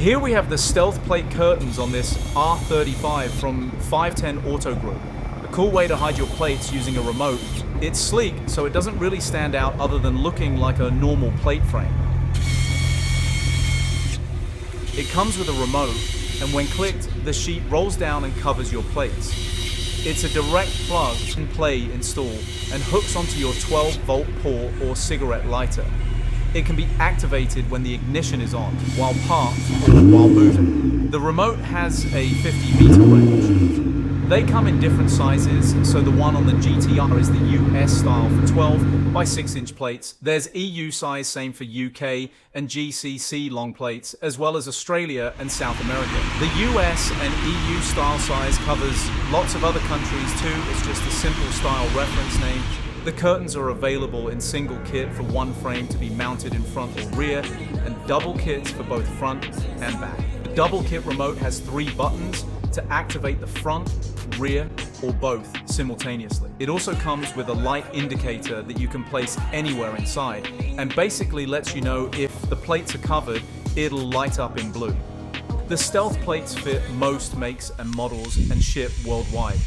Here we have the stealth plate curtains on this R35 from 510 Auto Group. A cool way to hide your plates using a remote. It's sleek, so it doesn't really stand out other than looking like a normal plate frame. It comes with a remote, and when clicked, the sheet rolls down and covers your plates. It's a direct plug and play install and hooks onto your 12-volt port or cigarette lighter. It can be activated when the ignition is on, while parked, or while moving. The remote has a 50-meter range. They come in different sizes, so the one on the GTR is the US style for 12 by 6-inch plates. There's EU size, same for UK and GCC long plates, as well as Australia and South America. The US and EU style size covers lots of other countries too. It's just a simple style reference name. The curtains are available in single kit for one frame to be mounted in front or rear, and double kits for both front and back. The double kit remote has 3 buttons to activate the front, rear, or both simultaneously. It also comes with a light indicator that you can place anywhere inside, and basically lets you know if the plates are covered, it'll light up in blue. The stealth plates fit most makes and models and ship worldwide.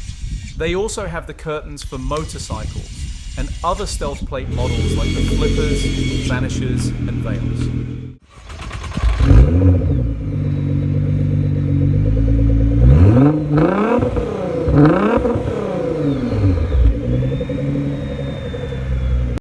They also have the curtains for motorcycles and other stealth plate models like the flippers, vanishers, and veils.